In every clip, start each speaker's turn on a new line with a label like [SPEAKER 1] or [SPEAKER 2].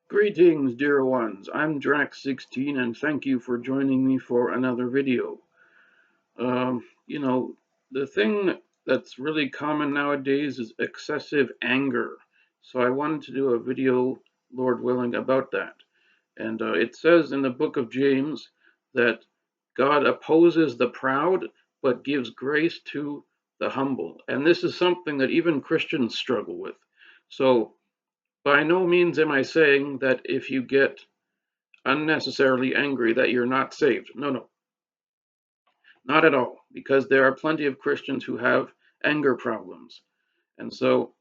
[SPEAKER 1] Greetings, dear ones. I'm Drax16, and thank you for joining me for another video. Um, you know, the thing that's really common nowadays is excessive anger. So I wanted to do a video, Lord willing, about that. And it says in the book of James that God opposes the proud, but gives grace to the humble. And this is something that even Christians struggle with. So by no means am I saying that if you get unnecessarily angry that you're not saved. No, no, not at all, because there are plenty of Christians who have anger problems. And so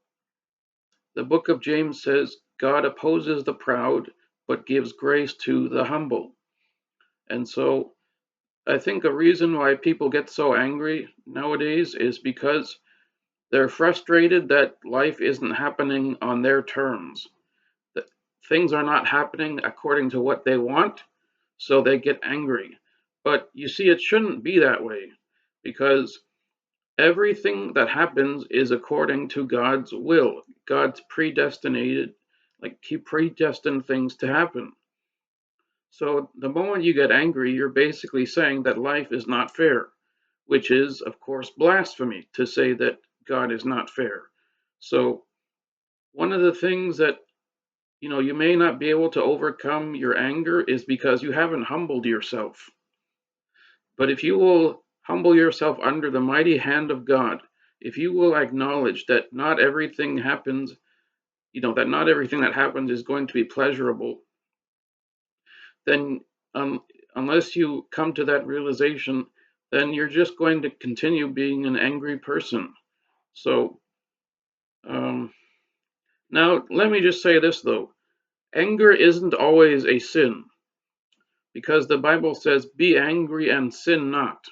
[SPEAKER 1] the book of James says God opposes the proud, but gives grace to the humble. And so I think a reason why people get so angry nowadays is because they're frustrated that life isn't happening on their terms, that things are not happening according to what they want, so they get angry. But you see, it shouldn't be that way because everything that happens is according to God's will. God's predestinated, like He predestined things to happen. So the moment you get angry, you're basically saying that life is not fair, which is, of course, blasphemy to say that God is not fair. So one of the things that you may not be able to overcome your anger is because you haven't humbled yourself. But if you will humble yourself under the mighty hand of God, if you will acknowledge that not everything happens, that not everything that happens is going to be pleasurable, then um, unless you come to that realization, then you're just going to continue being an angry person. So um, now let me just say this though. Anger isn't always a sin because the Bible says, be angry and sin not,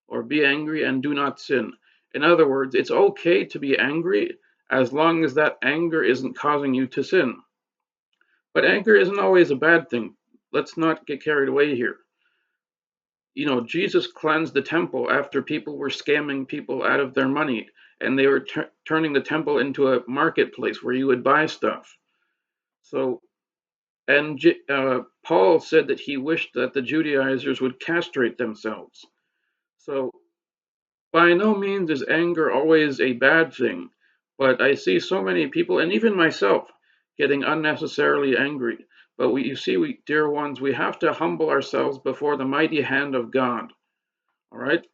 [SPEAKER 1] or be angry and do not sin. In other words, it's okay to be angry as long as that anger isn't causing you to sin. But anger isn't always a bad thing. Let's not get carried away here. Jesus cleansed the temple after people were scamming people out of their money, and they were turning the temple into a marketplace where you would buy stuff. So, and Paul said that he wished that the Judaizers would castrate themselves. So, by no means is anger always a bad thing, but I see so many people, and even myself, getting unnecessarily angry. But dear ones, we have to humble ourselves before the mighty hand of God. All right?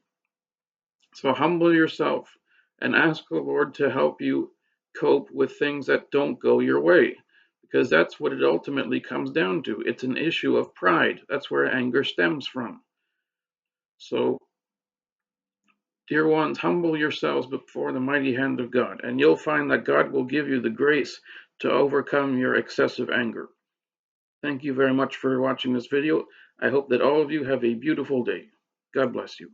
[SPEAKER 1] So humble yourself and ask the Lord to help you cope with things that don't go your way, because that's what it ultimately comes down to. It's an issue of pride. That's where anger stems from. So dear ones, humble yourselves before the mighty hand of God, and you'll find that God will give you the grace to overcome your excessive anger. Thank you very much for watching this video. I hope that all of you have a beautiful day. God bless you.